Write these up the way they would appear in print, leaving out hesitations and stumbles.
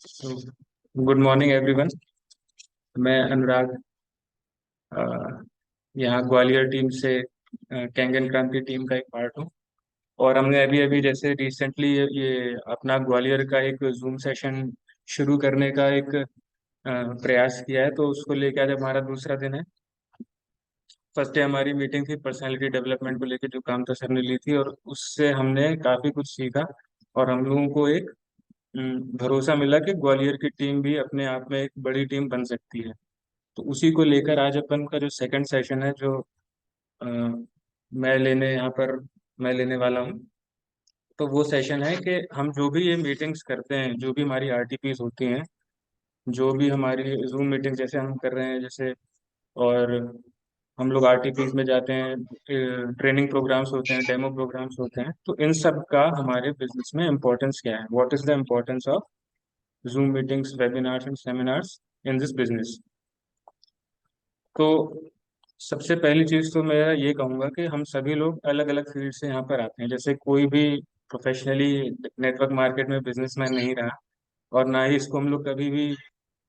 Good morning everyone. मैं अनुराग, अ, यहाँ Gwalior team से कैंगन क्रांति टीम का एक पार्ट हूँ। और हमने अभी अभी जैसे रिसेंटली ये अपना ग्वालियर का एक जूम सेशन शुरू करने का एक प्रयास किया है, तो उसको लेकर आज हमारा दूसरा दिन है। फर्स्ट डे हमारी मीटिंग थी पर्सनालिटी डेवलपमेंट को लेकर, जो कामता सर ने ली थी, और उससे हमने काफ़ी कुछ सीखा। और हम लोगों को एक भरोसा मिला कि ग्वालियर की टीम भी अपने आप में एक बड़ी टीम बन सकती है। तो उसी को लेकर आज अपन का जो सेकंड सेशन है, जो अ, मैं लेने वाला हूँ। तो वो सेशन है कि हम जो भी ये मीटिंग्स करते हैं, जो भी हमारी आरटीपीज होती हैं, जो भी हमारी जूम मीटिंग जैसे हम कर रहे हैं जैसे, और हम लोग आरटीपीज में जाते हैं, ट्रेनिंग प्रोग्राम्स होते हैं, डेमो प्रोग्राम्स होते हैं, तो इन सब का हमारे बिजनेस में इम्पोर्टेंस क्या है, what is the importance of zoom meetings, webinars and seminars in this business. तो सबसे पहली चीज़ तो मैं ये कहूँगा कि हम सभी लोग अलग अलग फील्ड से यहाँ पर आते हैं। जैसे कोई भी प्रोफेशनली नेटवर्क मार्केट में बिजनेसमैन नहीं रहा, और ना ही इसको हम लोग कभी भी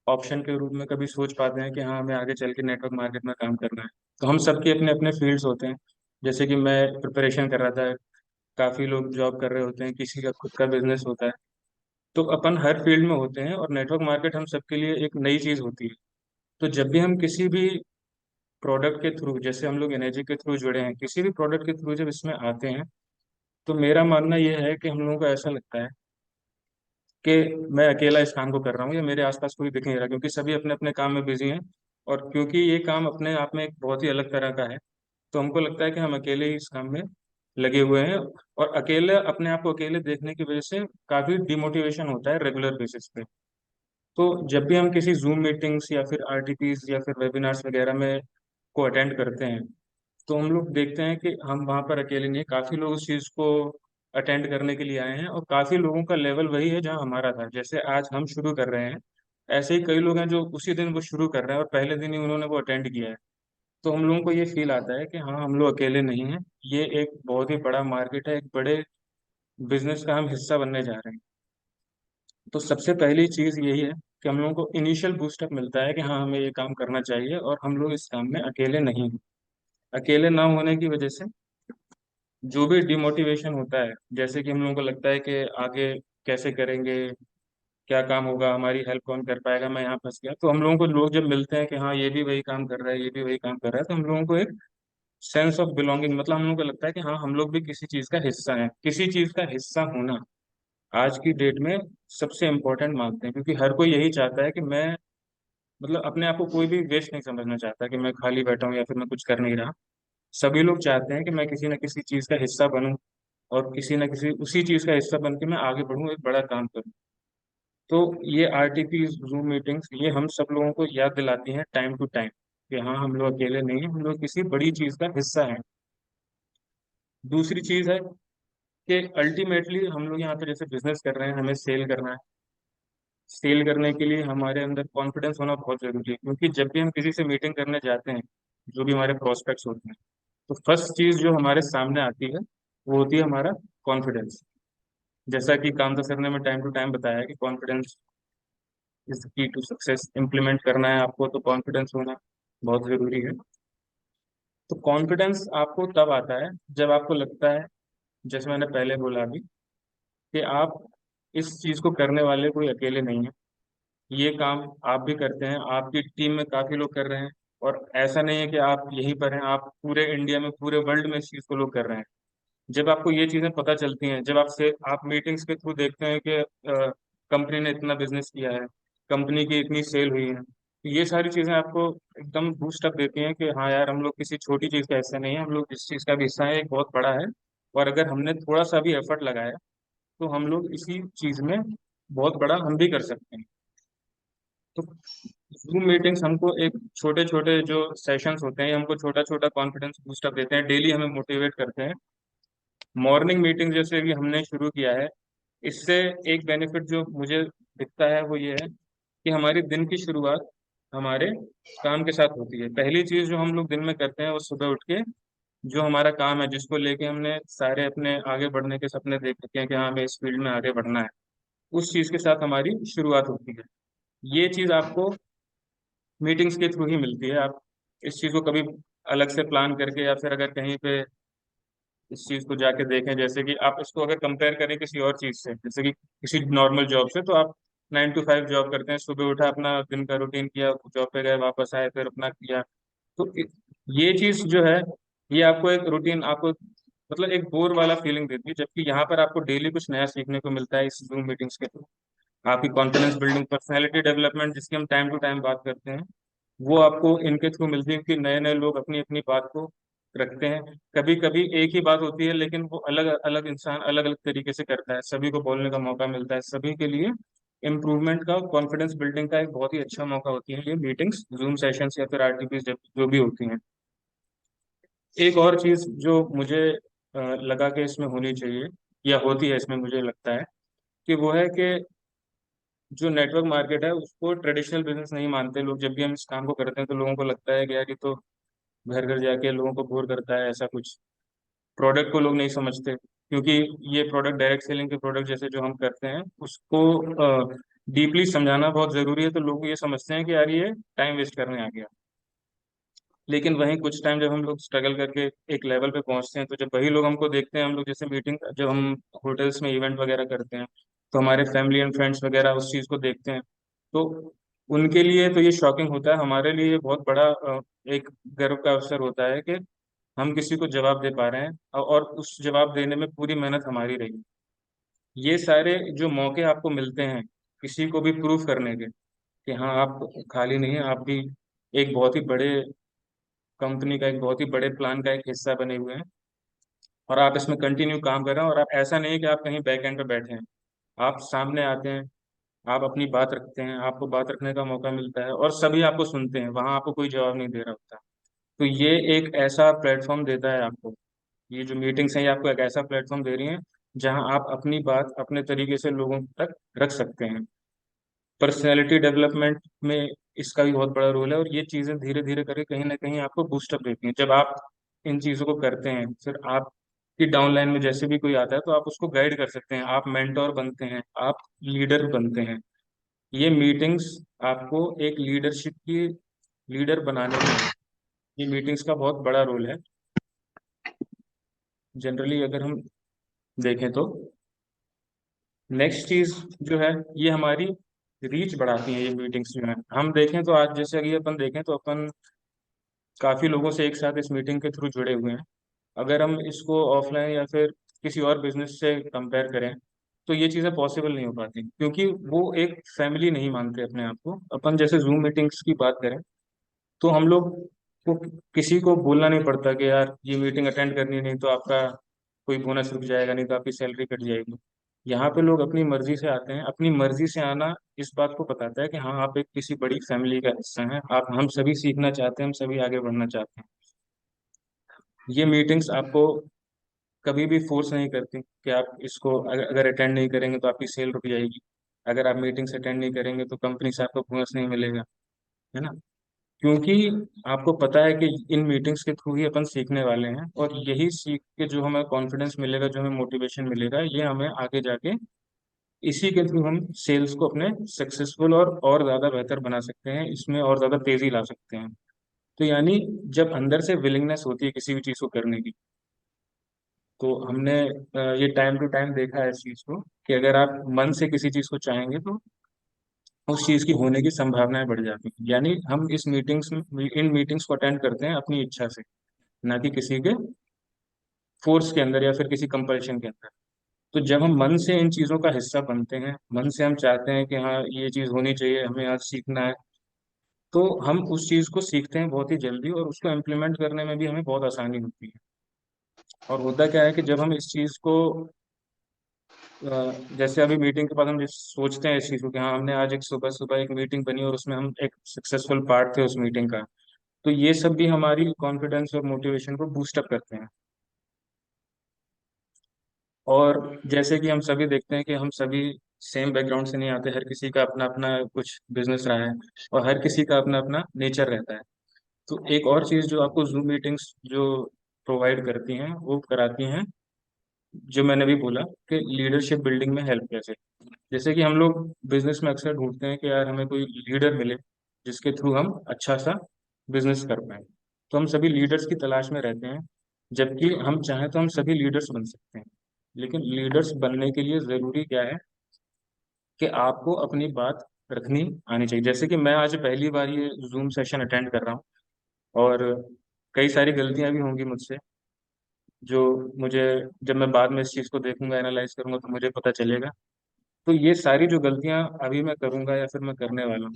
ऑप्शन के रूप में कभी सोच पाते हैं कि हाँ, हमें आगे चल के नेटवर्क मार्केट में काम करना है। तो हम सबके अपने अपने फील्ड्स होते हैं। जैसे कि मैं प्रिपरेशन कर रहा था, काफ़ी लोग जॉब कर रहे होते हैं, किसी का खुद का बिजनेस होता है। तो अपन हर फील्ड में होते हैं, और नेटवर्क मार्केट हम सबके लिए एक नई चीज़ होती है। तो जब भी हम किसी भी प्रोडक्ट के थ्रू, जैसे हम लोग एनर्जी के थ्रू जुड़े हैं, किसी भी प्रोडक्ट के थ्रू जब इसमें आते हैं, तो मेरा मानना यह है कि हम लोगों को ऐसा लगता है कि मैं अकेला इस काम को कर रहा हूँ, या मेरे आसपास कोई दिख नहीं रहा, क्योंकि सभी अपने अपने काम में बिजी हैं। और क्योंकि ये काम अपने आप में एक बहुत ही अलग तरह का है, तो हमको लगता है कि हम अकेले ही इस काम में लगे हुए हैं। और अकेले अपने आप को अकेले देखने की वजह से काफी डिमोटिवेशन होता है रेगुलर बेसिस पे। तो जब भी हम किसी जूम मीटिंग्स या फिर आरटीपीज या फिर वेबिनार्स वगैरह में को अटेंड करते हैं, तो हम लोग देखते हैं कि हम वहाँ पर अकेले नहीं हैं, काफ़ी लोग उस चीज़ को अटेंड करने के लिए आए हैं, और काफ़ी लोगों का लेवल वही है जहाँ हमारा था। जैसे आज हम शुरू कर रहे हैं, ऐसे ही कई लोग हैं जो उसी दिन वो शुरू कर रहे हैं और पहले दिन ही उन्होंने वो अटेंड किया है। तो हम लोगों को ये फील आता है कि हाँ, हम लोग अकेले नहीं हैं। ये एक बहुत ही बड़ा मार्केट है, एक बड़े बिजनेस का हम हिस्सा बनने जा रहे हैं। तो सबसे पहली चीज़ यही है कि हम लोगों को इनिशियल बूस्टअप मिलता है कि हाँ, हमें ये काम करना चाहिए, और हम लोग इस काम में अकेले नहीं हैं। अकेले ना होने की वजह से जो भी डिमोटिवेशन होता है, जैसे कि हम लोगों को लगता है कि आगे कैसे करेंगे, क्या काम होगा, हमारी हेल्प कौन कर पाएगा, मैं यहाँ फंस गया, तो हम लोगों को लोग जब मिलते हैं कि हाँ, ये भी वही काम कर रहा है, ये भी वही काम कर रहा है, तो हम लोगों को एक सेंस ऑफ बिलोंगिंग, मतलब हम लोगों को लगता है कि हाँ, हम लोग भी किसी चीज़ का हिस्सा हैं। किसी चीज़ का हिस्सा होना आज की डेट में सबसे इम्पोर्टेंट मानते हैं, क्योंकि हर कोई यही चाहता है कि मैं, मतलब अपने आप को कोई भी वेस्ट नहीं समझना चाहता कि मैं खाली बैठा हूँ या फिर मैं कुछ कर नहीं रहा। सभी लोग चाहते हैं कि मैं किसी न किसी चीज़ का हिस्सा बनूं, और किसी न किसी उसी चीज़ का हिस्सा बन के मैं आगे बढ़ूं, एक बड़ा काम करूं। तो ये आरटीपी जूम मीटिंग्स, ये हम सब लोगों को याद दिलाती हैं टाइम टू टाइम कि हाँ, हम लोग अकेले नहीं हैं, हम लोग किसी बड़ी चीज़ का हिस्सा हैं। दूसरी चीज़ है कि अल्टीमेटली हम लोग यहाँ पे जैसे बिजनेस कर रहे हैं, हमें सेल करना है। सेल करने के लिए हमारे अंदर कॉन्फिडेंस होना बहुत जरूरी है, क्योंकि जब भी हम किसी से मीटिंग करने जाते हैं, जो भी हमारे प्रोस्पेक्ट्स होते हैं, तो फर्स्ट चीज़ जो हमारे सामने आती है, वो होती है हमारा कॉन्फिडेंस। जैसा कि कामता सर ने हमें टाइम टू टाइम बताया कि कॉन्फिडेंस इज की टू सक्सेस। इम्प्लीमेंट करना है आपको, तो कॉन्फिडेंस होना बहुत जरूरी है। तो कॉन्फिडेंस आपको तब आता है जब आपको लगता है, जैसे मैंने पहले बोला अभी, कि आप इस चीज को करने वाले कोई अकेले नहीं है। ये काम आप भी करते हैं, आपकी टीम में काफी लोग कर रहे हैं, और ऐसा नहीं है कि आप यहीं पर हैं, आप पूरे इंडिया में, पूरे वर्ल्ड में इस चीज को लोग कर रहे हैं। जब आपको ये चीजें पता चलती हैं, जब आप मीटिंग्स के थ्रू देखते हैं कि कंपनी ने इतना बिजनेस किया है, कंपनी की इतनी सेल हुई है, तो ये सारी चीजें आपको एकदम बूस्ट अप देती हैं कि हाँ यार, हम लोग किसी छोटी चीज का हिस्सा नहीं है, हम लोग इस चीज का भी हिस्सा है, एक बहुत बड़ा है। और अगर हमने थोड़ा सा भी एफर्ट लगाया, तो हम लोग इसी चीज में बहुत बड़ा हम भी कर सकते हैं। तो जूम मीटिंग्स हमको एक छोटे छोटे जो सेशंस होते हैं, ये हमको छोटा छोटा कॉन्फिडेंस बूस्ट अप देते हैं, डेली हमें मोटिवेट करते हैं। मॉर्निंग मीटिंग जैसे भी हमने शुरू किया है, इससे एक बेनिफिट जो मुझे दिखता है, वो ये है कि हमारी दिन की शुरुआत हमारे काम के साथ होती है। पहली चीज जो हम लोग दिन में करते हैं, वो सुबह उठ के जो हमारा काम है, जिसको लेके हमने सारे अपने आगे बढ़ने के सपने देख रखे हैं कि हाँ, हमें इस फील्ड में आगे बढ़ना है, उस चीज के साथ हमारी शुरुआत होती है। ये चीज आपको मीटिंग्स के थ्रू ही मिलती है। आप इस चीज को कभी अलग से प्लान करके या फिर अगर कहीं पे इस चीज को जाके देखें, जैसे कि आप इसको अगर कंपेयर करें किसी और चीज से, जैसे कि किसी नॉर्मल जॉब से, तो आप 9 to 5 जॉब करते हैं, सुबह उठा, अपना दिन का रूटीन किया, जॉब पे गए, वापस आए, फिर अपना किया। तो ये चीज जो है, ये आपको एक रूटीन, आपको मतलब एक बोर वाला फीलिंग देती है। जबकि यहाँ पर आपको डेली कुछ नया सीखने को मिलता है इस जूम मीटिंग्स के थ्रू। आपकी कॉन्फिडेंस बिल्डिंग, पर्सनैलिटी डेवलपमेंट, जिसकी हम टाइम टू टाइम बात करते हैं, वो आपको इनके थ्रू मिलती है, क्योंकि नए नए लोग अपनी अपनी बात को रखते हैं। कभी कभी एक ही बात होती है, लेकिन वो अलग अलग इंसान अलग अलग तरीके से करता है, सभी को बोलने का मौका मिलता है, सभी के लिए इम्प्रूवमेंट का, कॉन्फिडेंस बिल्डिंग का एक बहुत ही अच्छा मौका होती है ये मीटिंग्स, जूम सेशंस या फिर आरटीपी जो भी होती हैं। एक और चीज जो मुझे लगा कि इसमें होनी चाहिए, या होती है इसमें, मुझे लगता है कि वो है कि जो नेटवर्क मार्केट है उसको ट्रेडिशनल बिजनेस नहीं मानते लोग। जब भी हम इस काम को करते हैं तो लोगों को लगता है कि यार ये तो घर घर जाके लोगों को बोर करता है, ऐसा कुछ। प्रोडक्ट को लोग नहीं समझते, क्योंकि ये प्रोडक्ट डायरेक्ट सेलिंग के प्रोडक्ट जैसे जो हम करते हैं उसको डीपली समझाना बहुत जरूरी है। तो लोग ये समझते हैं कि यार ये टाइम वेस्ट करने आ गया। लेकिन वहीं कुछ टाइम जब हम लोग स्ट्रगल करके एक लेवल पे पहुंचते हैं, तो जब वही लोग हमको देखते हैं, हम लोग जैसे मीटिंग, जब हम होटल्स में इवेंट वगैरह करते हैं, तो हमारे फैमिली एंड फ्रेंड्स वगैरह उस चीज़ को देखते हैं, तो उनके लिए तो ये शॉकिंग होता है। हमारे लिए ये बहुत बड़ा एक गर्व का अवसर होता है कि हम किसी को जवाब दे पा रहे हैं, और उस जवाब देने में पूरी मेहनत हमारी रही। ये सारे जो मौके आपको मिलते हैं किसी को भी प्रूफ करने के, कि हाँ आप खाली नहीं है, आप भी एक बहुत ही बड़े कंपनी का, एक बहुत ही बड़े प्लान का एक हिस्सा बने हुए हैं, और आप इसमें कंटिन्यू काम कर रहे हैं। और आप, ऐसा नहीं है कि आप कहीं बैक एंड पे बैठे हैं, आप सामने आते हैं, आप अपनी बात रखते हैं, आपको बात रखने का मौका मिलता है, और सभी आपको सुनते हैं, वहां आपको कोई जवाब नहीं दे रहा होता। तो ये एक ऐसा प्लेटफॉर्म देता है आपको, ये जो मीटिंग्स हैं ये आपको एक ऐसा प्लेटफॉर्म दे रही हैं जहां आप अपनी बात अपने तरीके से लोगों तक रख सकते हैं। पर्सनैलिटी डेवलपमेंट में इसका भी बहुत बड़ा रोल है, और ये चीज़ें धीरे धीरे करके कहीं ना कहीं आपको बूस्टअप देती हैं। जब आप इन चीज़ों को करते हैं, फिर आपकी डाउनलाइन में जैसे भी कोई आता है तो आप उसको गाइड कर सकते हैं, आप मेंटोर बनते हैं, आप लीडर बनते हैं। ये मीटिंग्स आपको एक लीडरशिप की लीडर बनाने में, ये मीटिंग्स का बहुत बड़ा रोल है। जनरली अगर हम देखें तो नेक्स्ट चीज जो है, ये हमारी रीच बढ़ाती है। ये मीटिंग्स जो है, हम देखें तो आज जैसे अगर अपन देखें तो अपन काफी लोगों से एक साथ इस मीटिंग के थ्रू जुड़े हुए हैं। अगर हम इसको ऑफलाइन या फिर किसी और बिजनेस से कंपेयर करें, तो ये चीज़ें पॉसिबल नहीं हो पाती, क्योंकि वो एक फैमिली नहीं मानते अपने आप को। अपन जैसे जूम मीटिंग्स की बात करें, तो हम लोग को किसी को बोलना नहीं पड़ता कि यार ये मीटिंग अटेंड करनी, नहीं तो आपका कोई बोनस रुक जाएगा, नहीं तो आपकी सैलरी कट जाएगी। यहाँ पे लोग अपनी मर्जी से आते हैं। अपनी मर्जी से आना इस बात को बताता है कि हाँ आप एक किसी बड़ी फैमिली का हिस्सा हैं, आप, हम सभी सीखना चाहते हैं, हम सभी आगे बढ़ना चाहते हैं। ये मीटिंग्स आपको कभी भी फोर्स नहीं करती कि आप इसको अगर अटेंड नहीं करेंगे तो आपकी सेल रुक जाएगी, अगर आप मीटिंग्स अटेंड नहीं करेंगे तो कंपनी से आपको बोनस नहीं मिलेगा, है ना। क्योंकि आपको पता है कि इन मीटिंग्स के थ्रू ही अपन सीखने वाले हैं, और यही सीख के जो हमें कॉन्फिडेंस मिलेगा, जो हमें मोटिवेशन मिलेगा, ये हमें आगे जाके इसी के थ्रू हम सेल्स को अपने सक्सेसफुल और ज़्यादा बेहतर बना सकते हैं, इसमें और ज़्यादा तेज़ी ला सकते हैं। तो यानी जब अंदर से विलिंगनेस होती है किसी भी चीज़ को करने की, तो हमने ये टाइम टू टाइम देखा है इस चीज़ को, कि अगर आप मन से किसी चीज़ को चाहेंगे तो उस चीज़ की होने की संभावनाएं बढ़ जाती हैं। यानी हम इस मीटिंग्स इन मीटिंग्स को अटेंड करते हैं अपनी इच्छा से, ना कि किसी के फोर्स के अंदर या फिर किसी कंपल्शन के अंदर। तो जब हम मन से इन चीज़ों का हिस्सा बनते हैं, मन से हम चाहते हैं कि हाँ ये चीज़ होनी चाहिए, हमें आज सीखना है, तो हम उस चीज़ को सीखते हैं बहुत ही जल्दी, और उसको इम्प्लीमेंट करने में भी हमें बहुत आसानी होती है। और होता क्या है कि जब हम इस चीज़ को जैसे अभी मीटिंग के बाद हम जिस सोचते हैं इस चीज़ को कि हाँ हमने आज एक सुबह सुबह एक मीटिंग बनी और उसमें हम एक सक्सेसफुल पार्ट थे उस मीटिंग का, तो ये सब भी हमारी कॉन्फिडेंस और मोटिवेशन को बूस्ट अप करते हैं। और जैसे कि हम सभी देखते हैं कि हम सभी सेम बैकग्राउंड से नहीं आते, हर किसी का अपना अपना कुछ बिजनेस रहा है, और हर किसी का अपना अपना नेचर रहता है। तो एक और चीज़ जो आपको जूम मीटिंग्स जो प्रोवाइड करती हैं, वो कराती हैं जो मैंने भी बोला कि लीडरशिप बिल्डिंग में हेल्प कैसे। जैसे कि हम लोग बिजनेस में अक्सर ढूंढते हैं कि यार हमें कोई लीडर मिले जिसके थ्रू हम अच्छा सा बिजनेस कर पाए। तो हम सभी लीडर्स की तलाश में रहते हैं, जबकि हम चाहें तो हम सभी लीडर्स बन सकते हैं। लेकिन लीडर्स बनने के लिए ज़रूरी क्या है कि आपको अपनी बात रखनी आनी चाहिए। जैसे कि मैं आज पहली बार ये जूम सेशन अटेंड कर रहा हूँ, और कई सारी गलतियां भी होंगी मुझसे, जो मुझे, जब मैं बाद में इस चीज़ को देखूंगा, एनालाइज करूंगा, तो मुझे पता चलेगा। तो ये सारी जो गलतियां अभी मैं करूंगा या फिर मैं करने वाला हूँ,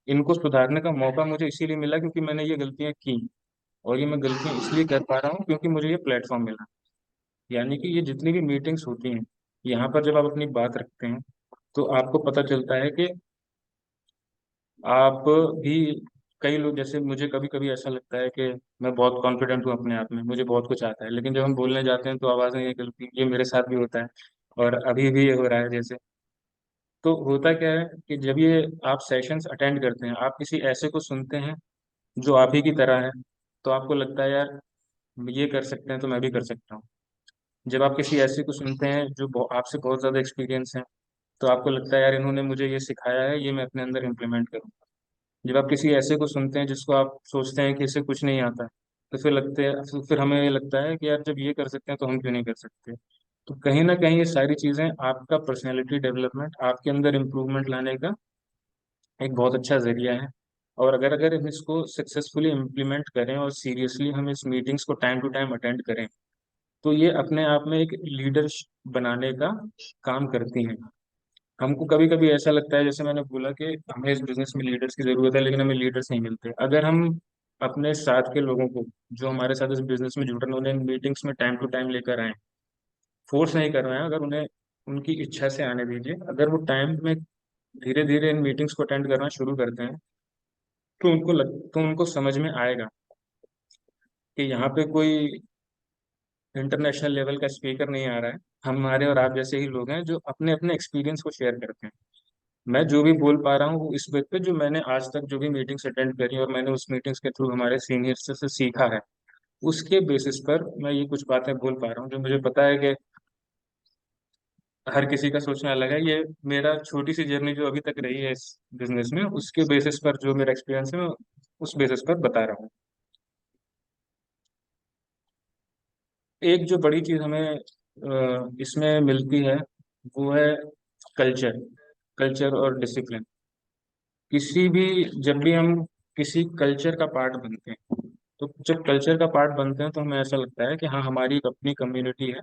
इनको सुधारने का मौका मुझे इसीलिए मिला क्योंकि मैंने ये गलतियां की। और ये मैं गलतियां इसलिए कर पा रहा हूँ क्योंकि मुझे ये प्लेटफॉर्म मिला। यानी कि ये जितनी भी मीटिंग्स होती हैं, यहाँ पर जब आप अपनी बात रखते हैं, तो आपको पता चलता है कि आप भी, कई लोग, जैसे मुझे कभी कभी ऐसा लगता है कि मैं बहुत कॉन्फिडेंट हूँ अपने आप में, मुझे बहुत कुछ आता है, लेकिन जब हम बोलने जाते हैं तो आवाज़ें निकलती, ये मेरे साथ भी होता है। और अभी भी ये हो रहा है। जैसे, तो होता क्या है कि जब ये आप सेशंस अटेंड करते हैं, आप किसी ऐसे को सुनते हैं जो आप ही की तरह है, तो आपको लगता है यार ये कर सकते हैं तो मैं भी कर सकता हूँ। जब आप किसी ऐसे को सुनते हैं जो आपसे बहुत ज़्यादा एक्सपीरियंस है, तो आपको लगता है यार इन्होंने मुझे ये सिखाया है, ये मैं अपने अंदर इम्प्लीमेंट करूँ। जब आप किसी ऐसे को सुनते हैं जिसको आप सोचते हैं कि इसे कुछ नहीं आता, तो फिर हमें ये लगता है कि यार जब ये कर सकते हैं तो हम क्यों नहीं कर सकते। तो कहीं ना कहीं ये सारी चीज़ें आपका पर्सनैलिटी डेवलपमेंट, आपके अंदर इम्प्रूवमेंट लाने का एक बहुत अच्छा जरिया है। और अगर अगर हम इसको सक्सेसफुली इम्प्लीमेंट करें और सीरियसली हम इस मीटिंग्स को टाइम टू टाइम अटेंड करें, तो ये अपने आप में एक लीडर बनाने का काम करती हैं। हमको कभी कभी ऐसा लगता है, जैसे मैंने बोला, कि हमें इस बिजनेस में लीडर्स की जरूरत है, लेकिन हमें लीडर्स नहीं मिलते। अगर हम अपने साथ के लोगों को, जो हमारे साथ इस बिजनेस में जुड़ रहे हैं, उन्हें मीटिंग्स में टाइम टू टाइम लेकर आए, फोर्स नहीं कर रहे हैं, अगर उन्हें उनकी इच्छा से आने दीजिए, अगर वो टाइम में धीरे धीरे इन मीटिंग्स को अटेंड करना शुरू करते हैं, तो उनको समझ में आएगा कि यहाँ पे कोई इंटरनेशनल लेवल का स्पीकर नहीं आ रहा है। हमारे और आप जैसे ही लोग हैं जो अपने अपने एक्सपीरियंस को शेयर करते हैं। मैं जो भी बोल पा रहा हूँ वो इस बेस पे, जो मैंने आज तक जो भी मीटिंग्स अटेंड करी और मैंने उस मीटिंग्स के थ्रू हमारे सीनियर्स से सीखा है, उसके बेसिस पर मैं ये कुछ बातें बोल पा रहा हूँ, जो मुझे पता है कि हर किसी का सोचना अलग है। ये मेरा छोटी सी जर्नी जो अभी तक रही है इस बिजनेस में, उसके बेसिस पर जो मेरा एक्सपीरियंस है, मैं उस बेसिस पर बता रहा हूँ। एक जो बड़ी चीज हमें इसमें मिलती है, वो है कल्चर। कल्चर और डिसिप्लिन। किसी भी जब भी हम किसी कल्चर का पार्ट बनते हैं, तो जब कल्चर का पार्ट बनते हैं तो हमें ऐसा लगता है कि हाँ, हमारी एक अपनी कम्युनिटी है,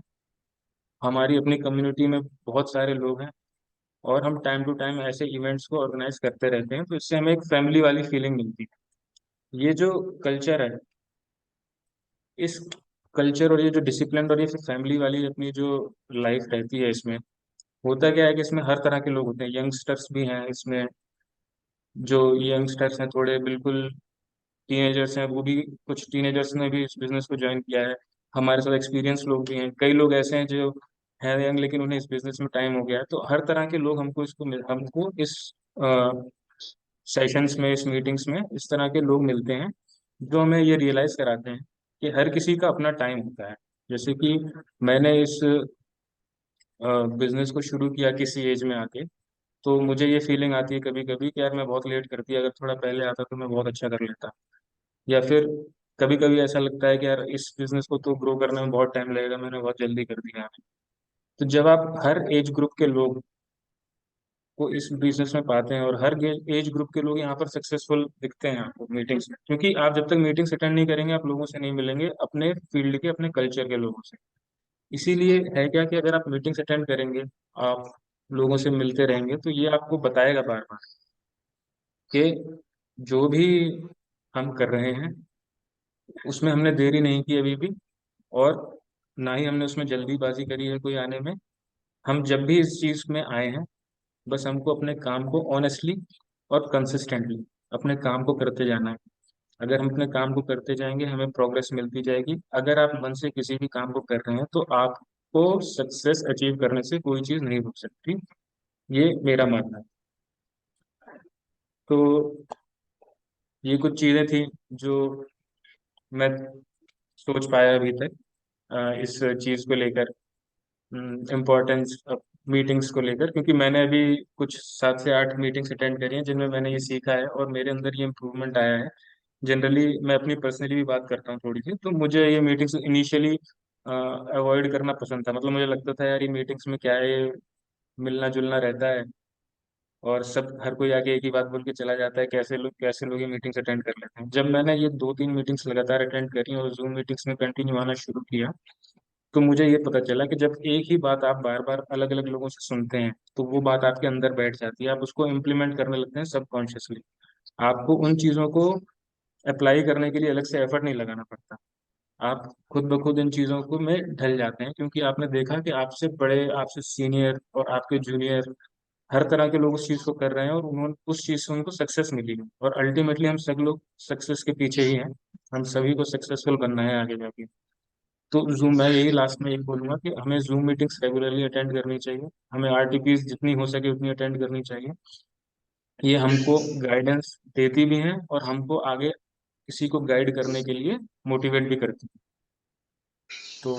हमारी अपनी कम्युनिटी में बहुत सारे लोग हैं, और हम टाइम टू टाइम ऐसे इवेंट्स को ऑर्गेनाइज करते रहते हैं, तो इससे हमें एक फैमिली वाली फीलिंग मिलती है। ये जो कल्चर है, इस कल्चर और ये जो डिसिप्लिन और ये फैमिली वाली अपनी जो लाइफ रहती है, इसमें होता क्या है कि इसमें हर तरह के लोग होते हैं। यंगस्टर्स भी हैं इसमें, जो यंगस्टर्स हैं थोड़े बिल्कुल टीनेजर्स हैं, वो भी, कुछ टीनेजर्स ने भी इस बिजनेस को ज्वाइन किया है। हमारे साथ एक्सपीरियंस लोग भी हैं, कई लोग ऐसे हैं जो हैं यंग लेकिन उन्हें इस बिजनेस में टाइम हो गया है। तो हर तरह के लोग हमको इस सेशंस में, इस मीटिंग्स में इस तरह के लोग मिलते हैं, जो हमें ये रियलाइज कराते हैं कि हर किसी का अपना टाइम होता है। जैसे कि मैंने इस बिजनेस को शुरू किया किसी एज में आके, तो मुझे ये फीलिंग आती है कभी कभी कि यार मैं बहुत लेट करती, अगर थोड़ा पहले आता तो मैं बहुत अच्छा कर लेता। या फिर कभी कभी ऐसा लगता है कि यार इस बिजनेस को तो ग्रो करने में बहुत टाइम लगेगा, मैंने बहुत जल्दी कर दिया। तो जब आप हर एज ग्रुप के लोग को इस बिजनेस में पाते हैं, और हर एज ग्रुप के लोग यहाँ पर सक्सेसफुल दिखते हैं आपको मीटिंग्स में, क्योंकि आप जब तक मीटिंग्स अटेंड नहीं करेंगे, आप लोगों से नहीं मिलेंगे, अपने फील्ड के, अपने कल्चर के लोगों से। इसीलिए है क्या कि अगर आप मीटिंग्स अटेंड करेंगे, आप लोगों से मिलते रहेंगे, तो ये आपको बताएगा बार बार कि जो भी हम कर रहे हैं उसमें हमने देरी नहीं की अभी भी, और ना ही हमने उसमें जल्दीबाजी करी है कोई आने में। हम जब भी इस चीज में आए हैं, बस हमको अपने काम को ऑनेस्टली और कंसिस्टेंटली अपने काम को करते जाना है। अगर हम अपने काम को करते जाएंगे, हमें प्रोग्रेस मिलती जाएगी। अगर आप मन से किसी भी काम को कर रहे हैं, तो आपको सक्सेस अचीव करने से कोई चीज नहीं रुक सकती। ये मेरा मानना है। तो ये कुछ चीजें थी जो मैं सोच पाया अभी तक इस चीज को लेकर। इम्पोर्टेंस मीटिंग्स को लेकर, क्योंकि मैंने अभी कुछ 7 से 8 मीटिंग्स अटेंड करी हैं जिनमें मैंने ये सीखा है और मेरे अंदर ये इम्प्रूवमेंट आया है। जनरली मैं अपनी पर्सनली भी बात करता हूँ थोड़ी सी, तो मुझे ये मीटिंग्स इनिशियली अवॉइड करना पसंद था। मतलब मुझे लगता था यार ये मीटिंग्स में क्या है, ये मिलना जुलना रहता है और सब हर कोई आके एक ही बात बोल के चला जाता है, कैसे लोग ये मीटिंग्स अटेंड कर लेते हैं। जब मैंने ये 2-3 मीटिंग्स लगातार अटेंड करी और जूम मीटिंग्स में कंटिन्यू आना शुरू किया, तो मुझे ये पता चला कि जब एक ही बात आप बार बार अलग अलग लोगों से सुनते हैं तो वो बात आपके अंदर बैठ जाती है, आप उसको इम्प्लीमेंट करने लगते हैं सबकॉन्शियसली। आपको उन चीज़ों को अप्लाई करने के लिए अलग से एफर्ट नहीं लगाना पड़ता। आप खुद ब खुद इन चीज़ों को में ढल जाते हैं, क्योंकि आपने देखा कि आपसे बड़े, आपसे सीनियर और आपके जूनियर हर तरह के लोग उस चीज़ को कर रहे हैं और उन्होंने उस चीज़ से उनको सक्सेस मिली है। और अल्टीमेटली हम सब लोग सक्सेस के पीछे ही हैं, हम सभी को सक्सेसफुल बनना है आगे जाके। तो जूम, मैं यही लास्ट में एक बोलूंगा कि हमें जूम मीटिंग्स रेगुलरली अटेंड करनी चाहिए, हमें आरटीपीज जितनी हो सके उतनी अटेंड करनी चाहिए। ये हमको गाइडेंस देती भी हैं और हमको आगे किसी को गाइड करने के लिए मोटिवेट भी करती है। तो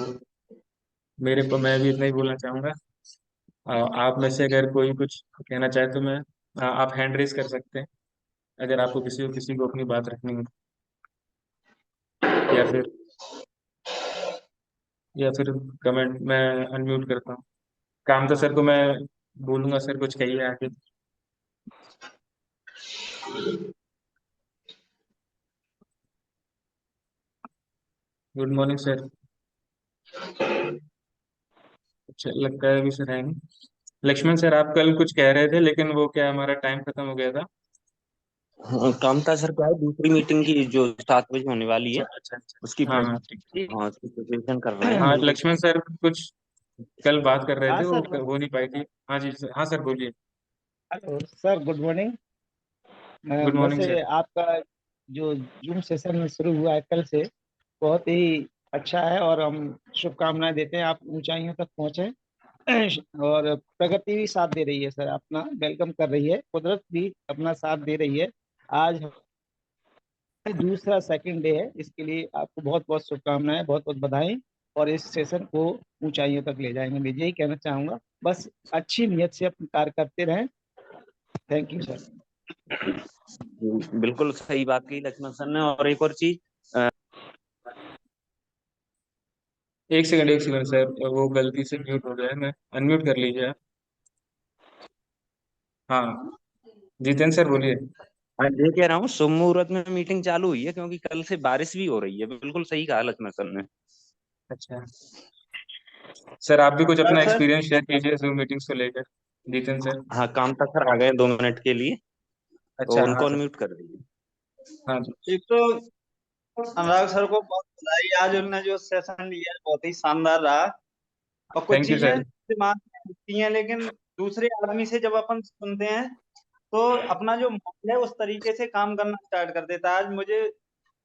मेरे को, मैं भी इतना ही बोलना चाहूंगा। आप में से अगर कोई कुछ कहना चाहे तो मैं, आप हैंड रेज कर सकते हैं अगर आपको किसी को अपनी बात रखनी हो, या फिर या फिर कमेंट, मैं अनम्यूट करता हूँ। काम तो सर को मैं बोलूंगा, सर कुछ कहिए आगे। Good morning sir. अच्छा, लगता है अभी सर है नहीं। लक्ष्मण सर, आप कल कुछ कह रहे थे लेकिन वो क्या, हमारा टाइम खत्म हो गया था। हाँ, काम था सर, क्या है, दूसरी मीटिंग की जो 7 बजे होने वाली अच्छा है अच्छा उसकी अच्छा, हाँ हाँ ठीक। हाँ उसकी प्रिपरेशन कर रहे हैं हाँ, बिल्कुल। लक्ष्मण सर कुछ कल बात कर रहे हाँ थे, वो सर। हो नहीं पाई थी। हाँ जी सर, हाँ सर बोलिए। Hello sir, good morning. Good morning वैसे सर। आपका जो जूम सेशन शुरू हुआ है कल से, बहुत ही अच्छा है और हम शुभकामनाएं देते हैं आप ऊंचाइयों तक पहुंचे। और प्रगति भी साथ दे रही है सर, अपना वेलकम कर रही है, कुदरत भी अपना साथ दे रही है। आज दूसरा सेकंड डे है, इसके लिए आपको बहुत बहुत शुभकामनाएं, बहुत बहुत बधाई। और इस सेशन को ऊंचाइयों तक ले जाएंगे, मैं यही कहना चाहूंगा। बस अच्छी नीयत से अपना कार्य करते रहें। Thank you sir. बिल्कुल सही बात कही लक्ष्मण सर ने। और एक और चीज, एक सेकंड सर, वो गलती से म्यूट हो गया है, मैं अनम्यूट कर लीजिए आप। हाँ, जितेंद्र सर बोलिए। मैं ये कह रहा हूँ शुभ मुहूर्त में मीटिंग चालू हुई है क्योंकि कल से बारिश भी हो रही है। बिल्कुल सही कहा लक्ष्मण सर ने। अच्छा सर, आप भी कुछ अपना सर। एक्सपीरियंस शेयर कीजिए जूम मीटिंग्स को लेकर, जितेंद्र सर। हाँ, काम था सर, आ गए 2 मिनट के लिए, तो अच्छा हाँ उनको सर। अनम्यूट कर दीजिए। हाँ जी। एक तो अनुराग सर को बहुत बधाई, आज उन्होंने जो सेशन लिया है बहुत ही शानदार रहा। और कुछ थैंक यू चीजें सर। दिमाग में होती हैं, लेकिन दूसरे आदमी से जब अपन सुनते हैं तो अपना जो मन है उस तरीके से काम करना स्टार्ट कर देता है। आज मुझे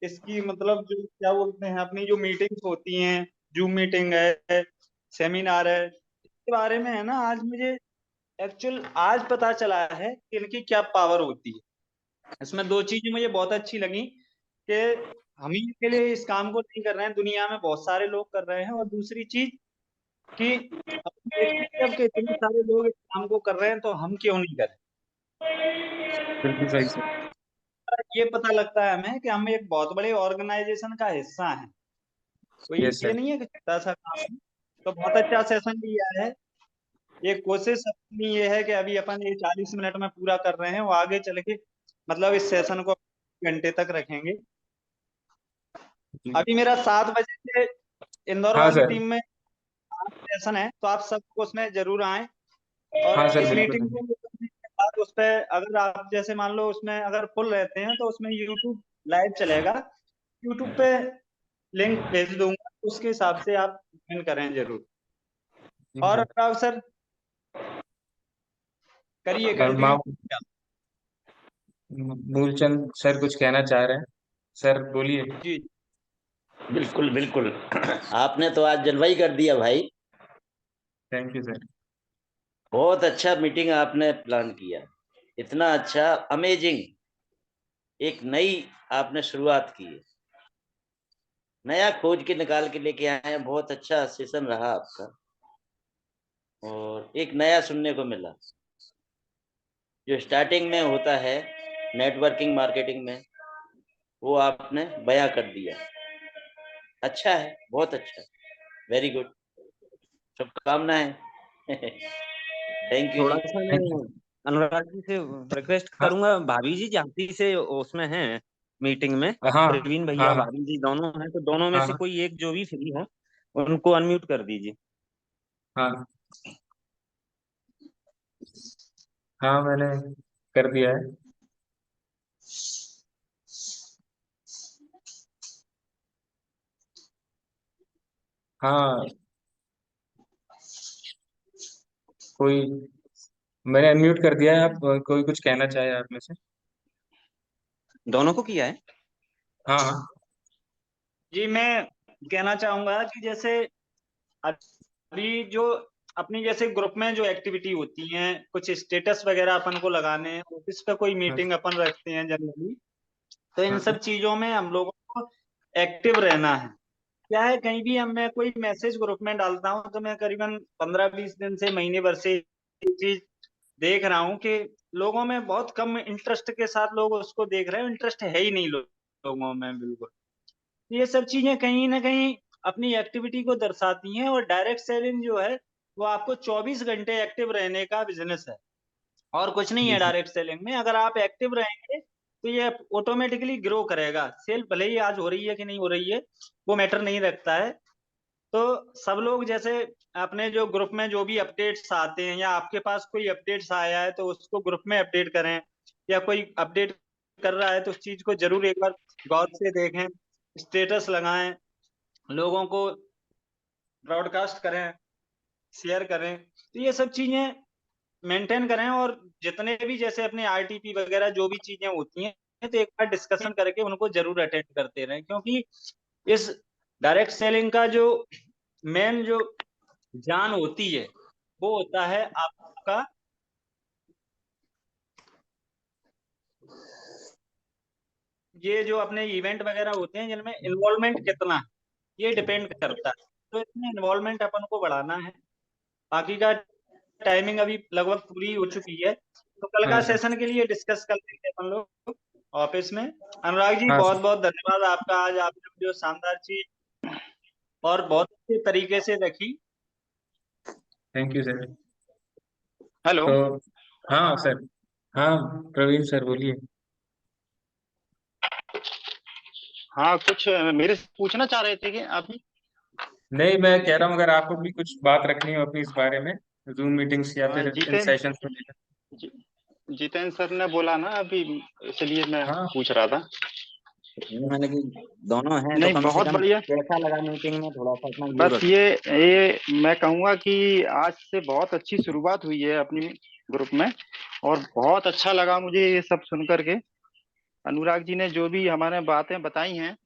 इसकी मतलब जो क्या बोलते हैं, अपनी जो मीटिंग्स होती हैं, जूम मीटिंग है, सेमिनार है, इसके बारे में है ना, आज मुझे एक्चुअल आज पता चला है कि इनकी क्या पावर होती है। इसमें दो चीजें मुझे बहुत अच्छी लगी कि हम ही के लिए इस काम को नहीं कर रहे हैं, दुनिया में बहुत सारे लोग कर रहे हैं। और दूसरी चीज कि हम देखते हैं जब कि इतने सारे लोग इस काम को कर रहे हैं तो हम क्यों नहीं करें। बिल्कुल सही सर। ये पता लगता है हमें कि हम एक बहुत बड़े ऑर्गेनाइजेशन का हिस्सा हैं, कोई यस ये सर। नहीं है कि छोटा सा काम है। तो बहुत अच्छा सेशन लिया है। ये कोशिश अपनी ये है कि अभी अपन ये 40 मिनट में पूरा कर रहे हैं, वो आगे चल के मतलब इस सेशन को घंटे तक रखेंगे। जी। अभी मेरा 7 बजे से इंदौर हाँ वाली सर। टीम में सेशन है, तो आप सबको उसमें जरूर आए। और हाँ सर, इस बिल्कुल मीटिंग सर। को करने के बाद उस पर अगर आप जैसे मान लो उसमें अगर फुल रहते हैं तो उसमें यूट्यूब लाइव चलेगा, यूट्यूब पे लिंक भेज दूंगा, उसके हिसाब से आप ज्वाइन करें जरूर। जी और सर। अनुराग सर करिए और कंटिन्यू। मूलचंद सर कुछ कहना चाह रहे हैं, सर बोलिए। जी। बिल्कुल बिल्कुल। आपने तो आज जलवाई कर दिया भाई। Thank you sir. बहुत अच्छा मीटिंग आपने प्लान किया, इतना अच्छा, अमेजिंग। एक नई आपने शुरुआत की है, नया खोज के निकाल के लेके आए हैं। बहुत अच्छा सेशन रहा आपका। और एक नया सुनने को मिला, जो स्टार्टिंग में होता है नेटवर्किंग मार्केटिंग में, वो आपने बयां कर दिया। अच्छा है, बहुत अच्छा, वेरी गुड, शुभकामनाएं। थैंक यू थोड़ा जी। सा मैं थैंक यू। अनुराग जी से रिक्वेस्ट हाँ करूंगा, भाभी जी झांसी से उसमें हैं मीटिंग में, हाँ प्रवीण भैया हाँ भाभी जी दोनों हैं, तो दोनों में हाँ से हाँ कोई एक जो भी फ्री हो उनको अनम्यूट कर दीजिए। हाँ हाँ, मैंने कर दिया है। हाँ, कोई, मैंने अनम्यूट कर दिया है। आप कोई कुछ कहना चाहे आप में से? दोनों को किया है। हाँ हाँ जी, मैं कहना चाहूंगा कि जैसे अभी जो अपनी जैसे ग्रुप में जो एक्टिविटी होती हैं, कुछ स्टेटस वगैरह अपन को लगाने हैं, ऑफिस पे कोई हाँ मीटिंग अपन रखते हैं जनरली, तो इन हाँ सब चीजों में हम लोगों को एक्टिव रहना है। क्या है, कहीं भी हम मैं कोई मैसेज ग्रुप में डालता हूँ तो मैं करीबन 15-20 दिन से महीने भर से ये चीज देख रहा हूँ कि लोगों में बहुत कम इंटरेस्ट के साथ लोग उसको देख रहे हैं, इंटरेस्ट है ही नहीं लोगों में बिल्कुल। ये सब चीजें कहीं ना कहीं अपनी एक्टिविटी को दर्शाती हैं, और डायरेक्ट सेलिंग जो है वो आपको 24 घंटे एक्टिव रहने का बिजनेस है, और कुछ नहीं जी है। सर। डायरेक्ट सेलिंग में अगर आप एक्टिव रहेंगे तो ये ऑटोमेटिकली ग्रो करेगा। सेल भले ही आज हो रही है कि नहीं हो रही है, वो मैटर नहीं रखता है। तो सब लोग जैसे अपने जो ग्रुप में जो भी अपडेट्स आते हैं, या आपके पास कोई अपडेट्स आया है तो उसको ग्रुप में अपडेट करें, या कोई अपडेट कर रहा है तो उस चीज को जरूर एक बार गौर से देखें, स्टेटस लगाएं, लोगों को ब्रॉडकास्ट करें, शेयर करें। तो ये सब चीजें मेंटेन करें, और जितने भी जैसे अपने आरटीपी वगैरह जो भी चीजें होती हैं तो एक बार डिस्कशन करके उनको जरूर अटेंड करते रहें, क्योंकि इस डायरेक्ट सेलिंग का जो मेन जो जान होती है वो होता है आपका, ये जो अपने इवेंट वगैरह होते हैं जिनमें इन्वॉल्वमेंट कितना है, ये डिपेंड करता है। तो इसमें इन्वॉल्वमेंट अपन को बढ़ाना है। बाकी का टाइमिंग अभी लगभग पूरी हो चुकी है, तो कल हाँ का सर। सेशन के लिए डिस्कस कर लेंगे अपन लोग ऑफिस में। अनुराग जी, हाँ बहुत सर। बहुत धन्यवाद आपका, आज आपने जो शानदार चीज और बहुत अच्छे तरीके से रखी। Thank you sir. हेलो। तो हाँ सर। हाँ, प्रवीण सर बोलिए। हाँ, कुछ मेरे से पूछना चाह रहे थे कि आप ही? नहीं, मैं कह रहा हूँ अगर आपको भी कुछ बात रखनी हो अपनी इस बारे में, जूम मीटिंग्स या हाँ, फिर इन सेशंस को लेकर। जितेंद्र सर ने बोला ना अभी, इसलिए मैं हाँ पूछ रहा था। मैंने कि दोनों हैं तो नहीं, कम से बहुत कम बढ़िया। कैसा लगा मीटिंग में थोड़ा सा अपना व्यू बस रखें। ये मैं कहूँगा कि आज से बहुत अच्छी शुरुआत हुई है अपनी ग्रुप में, और बहुत अच्छा लगा मुझे ये सब सुन करके। अनुराग जी ने जो भी हमारे बातें बताई हैं,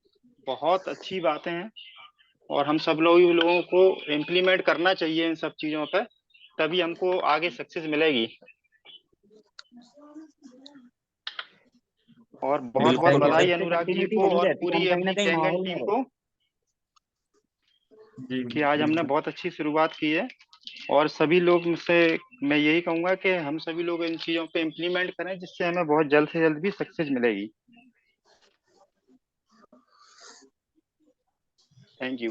बहुत अच्छी बातें हैं, और हम सब लोगों को इम्प्लीमेंट करना चाहिए इन सब चीजों पे, तभी हमको आगे सक्सेस मिलेगी। और बहुत बहुत बिल्कुल, और थैंक बधाई इससे अनुराग जी कंटिन्यूटी को बनी और रहती है, हम पूरी कहीं ना अपनी कहीं कैंगन माहौल में टीम रहे। को, जी कि आज हमने बिल्कुल। बहुत अच्छी शुरुआत की है। और सभी लोग से मैं यही कहूंगा कि हम सभी लोग इन चीजों पे इम्प्लीमेंट करें, जिससे हमें बहुत जल्द से जल्द भी सक्सेस मिलेगी। Thank you.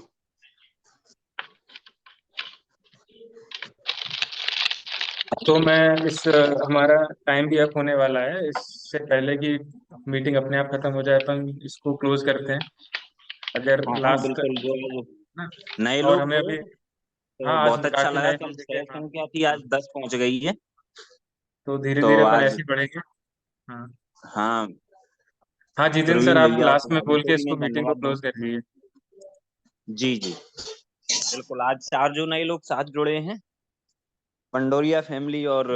तो मैं इस हमारा टाइम भी अप होने वाला है, इससे पहले कि मीटिंग अपने आप खत्म हो जाए अपन इसको क्लोज करते हैं। अगर हाँ हाँ लास्ट बिल्कुल, जो ना, नए और लोग हमें थे अभी, हाँ तो आज बहुत अच्छा काफी लगा। नए कल लोग दिखे। हाँ, सेशन क्या थी, आज 10 पहुंच गई है। तो धीरे तो धीरे अपन आज ऐसे ही बढ़ेंगे। हाँ हाँ, हाँ, जितेंद्र सर प्रवीण आप भैया और लास्ट में भाभी बोल को के भी इसको मैं मीटिंग को धन्यवाद दूं। क्लोज कर लीजिए। जी जी, बिल्कुल। आज 4 जो नए लोग साथ जुड़े हैं, पंडोरिया फैमिली और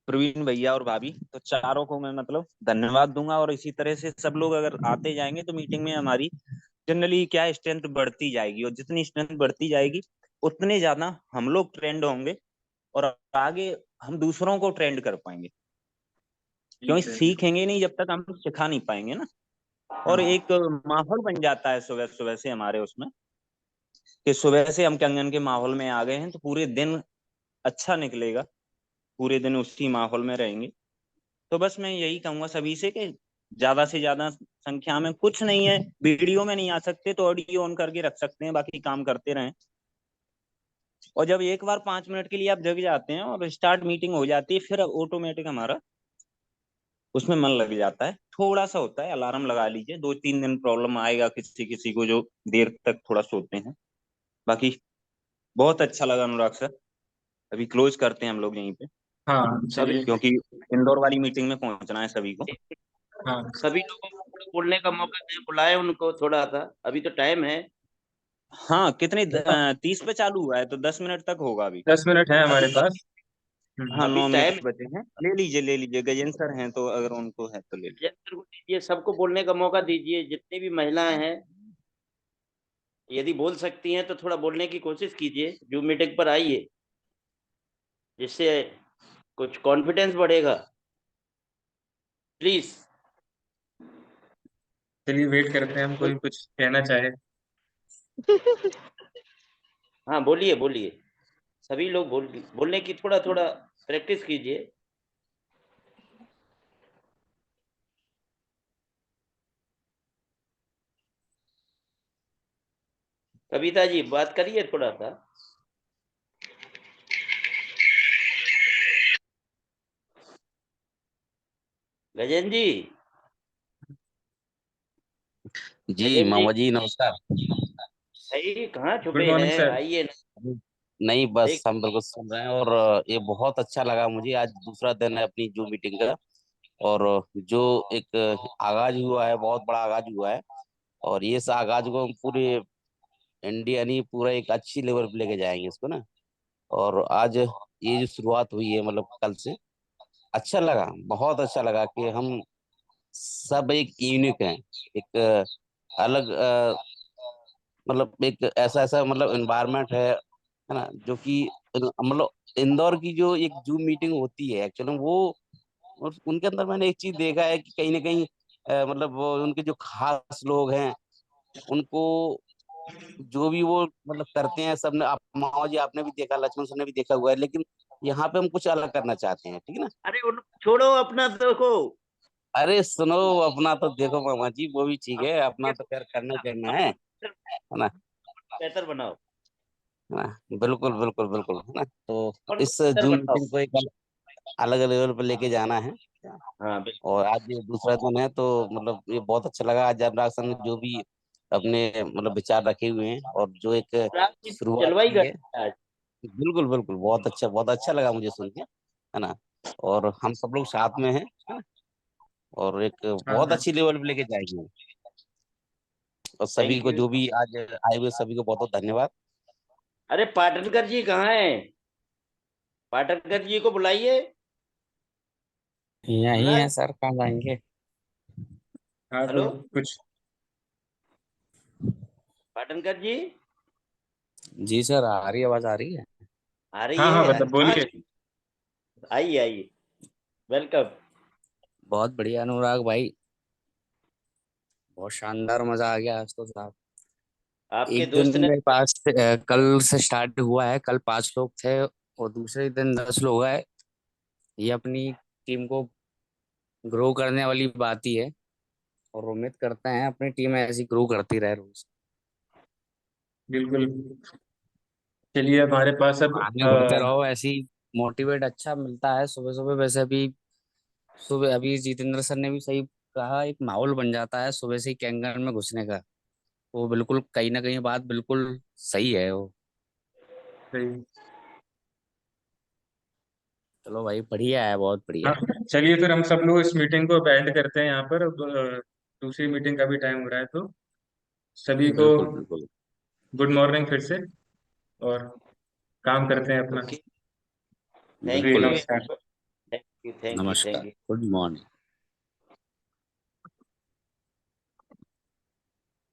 प्रवीण भैया और भाभी, तो चारों को मैं मतलब धन्यवाद दूंगा। और इसी तरह से सब लोग अगर आते जाएंगे तो मीटिंग में हमारी जनरली क्या है, स्ट्रेंथ बढ़ती जाएगी, और जितनी स्ट्रेंथ बढ़ती जाएगी उतने ज्यादा हम लोग ट्रेंड होंगे, और आगे हम दूसरों को ट्रेंड कर पाएंगे। जी क्योंकि सर। सीखेंगे नहीं जब तक हम सिखा नहीं पाएंगे ना। और हाँ एक माहौल बन जाता है सुबह सुबह से हमारे उसमें, कि सुबह से हम कंगन के माहौल में आ गए हैं तो पूरे दिन अच्छा निकलेगा, पूरे दिन उसी माहौल में रहेंगे। तो बस मैं यही कहूंगा सभी से कि ज्यादा से ज्यादा संख्या में, कुछ नहीं है, वीडियो में नहीं आ सकते तो ऑडियो ऑन करके रख सकते हैं, बाकी काम करते रहें। और जब एक बार 5 मिनट के लिए आप जग जाते हैं और स्टार्ट मीटिंग हो जाती है, फिर ऑटोमेटिक हमारा उसमें मन लग जाता है। थोड़ा सा होता है, अलार्म लगा लीजिए, 2-3 दिन प्रॉब्लम आएगा किसी किसी को जो देर तक थोड़ा सोते हैं। बाकी बहुत अच्छा लगा अनुराग सर। अभी क्लोज करते हैं हम लोग यहीं पे, हाँ अभी चलिए। क्योंकि इंदौर वाली मीटिंग में पहुंचना है सभी को। हाँ सभी लोगों को थोड़ा बोलने का मौका दें, बुलाए उनको थोड़ा सा, अभी तो टाइम है। हाँ, कितने 30 पे चालू हुआ है तो 10 मिनट तक होगा अभी। 10 मिनट है हमारे अभी पास। हाँ, अभी 9 मिनट टाइम बचे हैं, ले लीजिए ले लीजिए, गजेंद्र सर हैं तो अगर उनको है तो ले लीजिए। को दीजिए, सबको बोलने का मौका दीजिए, जितनी भी महिलाएं हैं यदि बोल सकती हैं तो थोड़ा बोलने की कोशिश कीजिए, जूम मीटिंग पर आइए, जिससे कुछ कॉन्फिडेंस बढ़ेगा, प्लीज। चलिए वेट करते हैं, हम कोई कुछ कहना चाहे। हाँ बोलिए बोलिए, सभी लोग बोलने की थोड़ा थोड़ा प्रैक्टिस कीजिए। कविता जी बात करिए थोड़ा सा। गजेंद्र जी। जी गजेंद्र जी मामा जी नमस्कार। भाई कहाँ गुड छुपे मॉर्निंग हैं, सर। आइए ना। नहीं बस देख हम बिल्कुल सुन रहे हैं और ये बहुत अच्छा लगा मुझे। आज दूसरा दिन है अपनी जूम मीटिंग का और जो एक आगाज हुआ है, बहुत बड़ा आगाज हुआ है और ये इस आगाज को हम पूरे इंडिया नहीं, पूरा एक अच्छी लेवल पे लेके जाएंगे इसको ना। और आज ये जो शुरुआत हुई है मतलब कल से, अच्छा लगा, बहुत अच्छा लगा कि हम सब एक यूनिक हैं, एक अलग मतलब एक ऐसा ऐसा मतलब एनवायरनमेंट है ना, जो कि मतलब इंदौर की जो एक जूम मीटिंग होती है एक्चुअली वो, उनके अंदर मैंने एक चीज देखा है कि कहीं ना कहीं मतलब वो उनके जो खास लोग हैं उनको जो भी वो मतलब करते हैं, सबने आप मामा जी आपने भी देखा, लक्ष्मण सर ने भी देखा हुआ है, लेकिन यहाँ पे हम कुछ अलग करना चाहते हैं, ठीक है ना। अरे उन छोड़ो, अपना देखो। अरे सुनो, अपना तो देखो मामा जी, वो भी ठीक है, अपना अपना तो खैर करना ही करना अपना है ना। बेहतर बनाओ। है ना, बिल्कुल बिल्कुल बिल्कुल, है ना। तो और इस बेहतर जूम बनाओ। मीटिंग को एक अलग लेवल पर लेके जाना है। हाँ बिल्कुल। और आज ये दूसरा दिन है तो मतलब ये बहुत अच्छा लगा। आज अनुराग सर ने जो भी अपने मतलब विचार रखे हुए हैं और जो एक रात शुरुआत जलवाई की कर है, आज। बिल्कुल बिल्कुल, बहुत अच्छा लगा मुझे सुन के, है ना। और हम सब लोग साथ में हैं, है ना, और एक हाँ बहुत हाँ। अच्छी लेवल पे लेके जाएंगे। और सभी थैंक को यू। जो भी आज आए हुए सभी को बहुत बहुत धन्यवाद। अरे पाटनकर जी कहाँ हैं? पाटनकर जी को बुलाइए। यही है अनुराग। सर, कहाँ जाएंगे। हाँ तो हेलो कुछ। पाटनकर जी। जी सर, आ रही आवाज आ रही है। आ रही हाँ हाँ, है, मतलब अरे कहाँ बोलिए। आइए आइए, वेलकम। बहुत बढ़िया अनुराग भाई, बहुत शानदार, मजा आ गया आज तो साहब। आपके एक दिन दोस्त ने। मेरे पास कल से स्टार्ट हुआ है, कल 5 लोग थे और दूसरे दिन 10 लोग आए। ये अपनी टीम को ग्रो करने वाली बात ही है और उम्मीद करते हैं अपनी टीम ऐसी ग्रो करती रहे रोज। बिल्कुल। चलिए हमारे पास अब आगे बढ़ते रहो ऐसी, मोटिवेट अच्छा मिलता है सुबह सुबह। वैसे अभी सुबह अभी जितेंद्र सर ने भी सही कहा, एक माहौल बन जाता है सुबह से ही कैंगन में घुसने का। वो बिल्कुल कहीं ना कहीं बात बिल्कुल सही है वो। सही। चलो भाई, बढ़िया है, बहुत हाँ बढ़िया। चलिए, फिर हम सब लोग इस मीटिंग को एंड करते हैं यहाँ पर। अब दूसरी मीटिंग का भी टाइम हो रहा है, तो सभी को बिल्कुल बिल्कुल। गुड मॉर्निंग फिर से। और काम करते हैं अपना। ओके। जी थैंक बिल्कुल यू। भाई। नमस्कार। थैंक यू थैंक यू नमस्कार, थैंक यू। Good morning.